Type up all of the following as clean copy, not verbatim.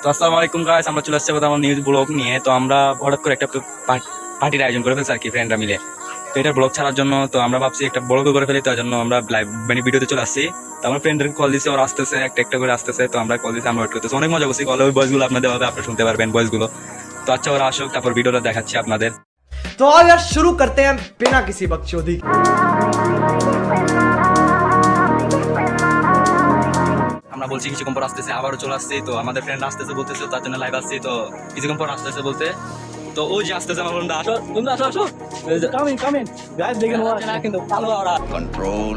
তো আসসালামু আলাইকুম গাইস, আমরা চলে আসছি আমার নিউজ ব্লগ নিয়ে। তো আমরা হঠাৎ করে একটা পার্টির আয়োজন করে ফেলছি আর কি, ফ্রেন্ডরা মিলে। তো এটা ব্লগ ছাড়ার জন্য তো আমরা ভাবছি একটা ব্লগও করে ফেলি, তার জন্য আমরা লাইভ মানে ভিডিওতে চলে আসছি। তো আমার ফ্রেন্ডদেরকে কল দিচ্ছি, ওরা আসতেছে, একটা একটা করে আসতেছে। তো আমরা কল দিচ্ছি, আমরা ওয়েট করতেছি, অনেক মজা করছি। কলে ওই ভয়েসগুলো আপনাদের হবে, আপনারা শুনতে পারবেন ভয়েসগুলো। তো আচ্ছা, ওরা আসুক, তারপর ভিডিওটা দেখাচ্ছি আপনাদের। तो आओ यार शुरू करते हैं बिना किसी बकचोदी। আমরা বলছি কিছুক্ষণ পর আসতেছে, আবারও চলে আসছি। তো আমাদের ফ্রেন্ড আসতেছে বলতেছে, তার জন্য লাইভ আসছি। তো কিছুক্ষণ পর আসতেছে বলতে, তো ওই যে আসতেছে আমার বন্ধু, আসো বন্ধু, আসো আসো, কামিং গাইস, দেখেন না কিন্তু ভালো ওরা কন্ট্রোল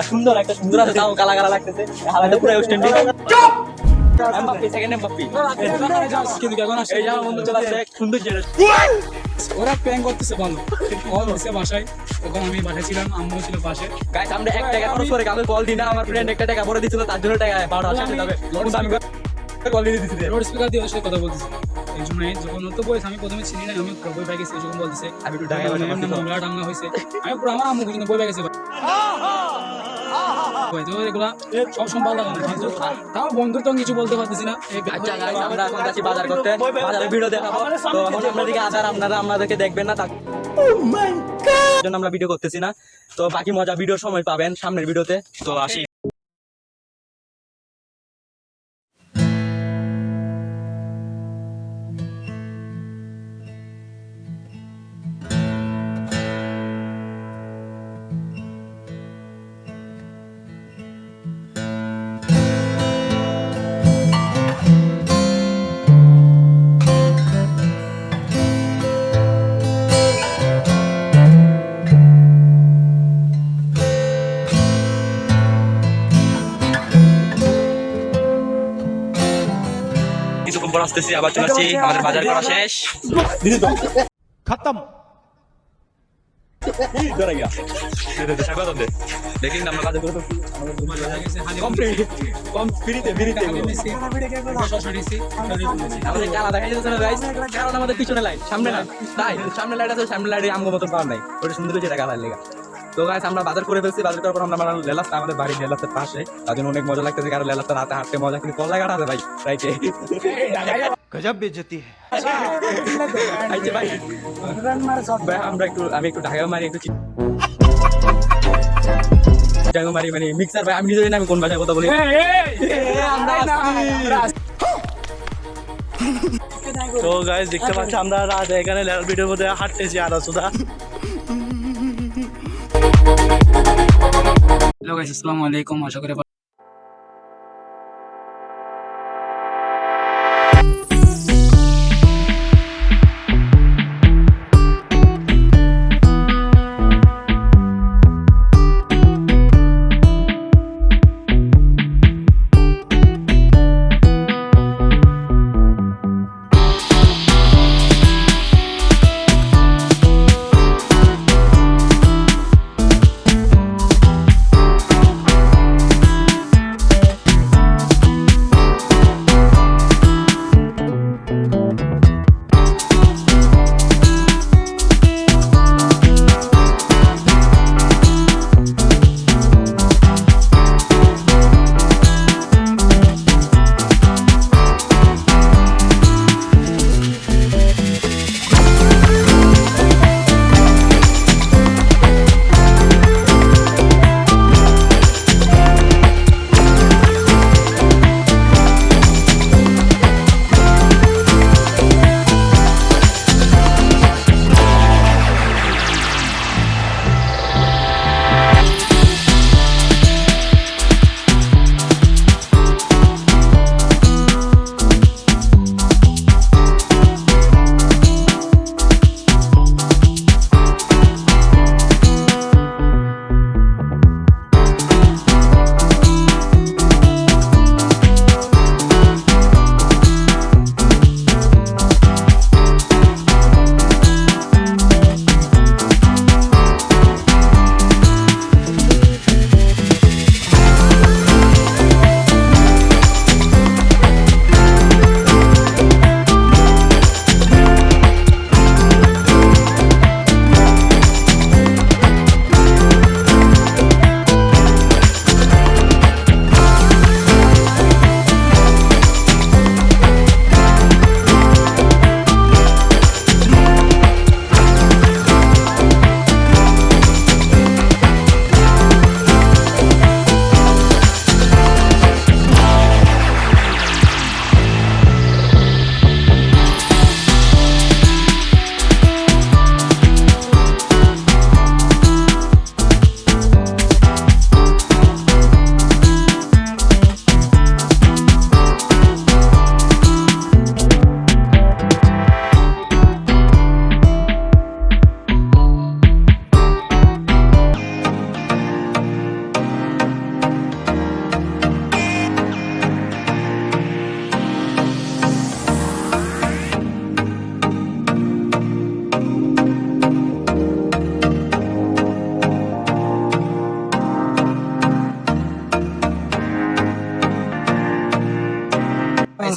সুন্দর, একটা সুন্দর আছে, তাও কালা কালা লাগতেছে, হালাটা পুরো স্ট্যান্ডিং। চুপ এমবাপ্পে, সেকেন্ড এমবাপ্পে কিন্তু কেমন আছে এই আমার বন্ধু, চলে আসছে সুন্দর জেলে। ওরা প্র্যাঙ্ক করতেছে বলো, কল দিছে বাসায়, তখন আমি বাসায় ছিলাম, আম্মু ছিল পাশে। গাইস আমরা 1 টাকা খরচ করে কাউকে কল দিই না, আমার ফ্রেন্ড 1 টাকা ভরে দিছিল, তার জন্য টাকা 12 আসে যাবে। আমি কল দিয়ে দিছি, লোড স্পিকার দিয়ে ওর সাথে কথা বলতেছি। এই জন্য যখন ও তো বলেছে, আমি প্রথমে চিনি না, আমি বই পাই গেছি, যখন বলতেছে আমি একটু ঢাকা বাসা করতে মামলা টামলা হয়েছে, আমি পুরো আমার আম্মু কিন্তু বই পাই গেছে। তো এগুলা সব সম্ভব লাগে না, তাও বন্ধুর তো কিছু বলতে পারতেছি না। আচ্ছা গাইস, আমরা এখন যাচ্ছি বাজার করতে, বাজারে ভিডিও দেখাবো। তো এখন আপনাদেরকে আসার, আপনারা আমাদেরকে দেখবেন না, তার জন্য আমরা ভিডিও করতেছি না। তো বাকি মজা ভিডিওর সময় পাবেন সামনের ভিডিওতে। তো আসি। কিছুক্ষণ পর আসতেছি, আবার চলে আসছি, আমাদের বাজার করা শেষ, खत्म। দেখলেন আমরা বাজার করে ফেলছি, আমাদের কালা দেখা যাচ্ছে না গাইস, কারণ আমাদের পিছনে লাইট, সামনে না, তাই সামনে লাইট আছে, সামনে লাইটে আমগো মতন পাওয়ার নাই, ওটা সুন্দর হয়েছে কালার লেগা। তো গাইস আমরা বাজার করে ফেলছি, বাজার করার পর আমরা লেলাস্তা, আমাদের বাড়ির লেলাস্তার পাশে, তার জন্য অনেক মজা লাগতেছে, কারণ লেলাস্তা রাতে হাঁটতে মজা, কিন্তু কল লাগাটা আছে ভাই রাইটে गजब बेइज्जती है। আইছে ভাই, আমি একটু ঢাকা মারি, একটু ঢাকা মারি, মানে মিক্সার ভাই, আমি নিজে জানি না আমি কোন ভাষায় কথা বলি। তো গাইস দেখতে পাচ্ছি আমরা রাত এখানে ভিডিওর মধ্যে হাঁটতেছি আর সুদা। হ্যালো গাইস, আসসালামু আলাইকুম, আশা করি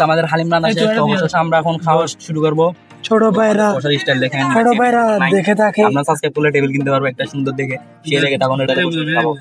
আমাদের হালিম রান্না শেষ, তো অবশেষে আমরা এখন খাওয়া শুরু করবো। ছোট ভাইরা বসার স্টাইল দেখেন, ছোট ভাইরা দেখে থাকে। আমরা সাবস্ক্রাইব করলে টেবিল কিনতে পারবো একটা সুন্দর দেখে, সে দেখে তখন এটা খাবো।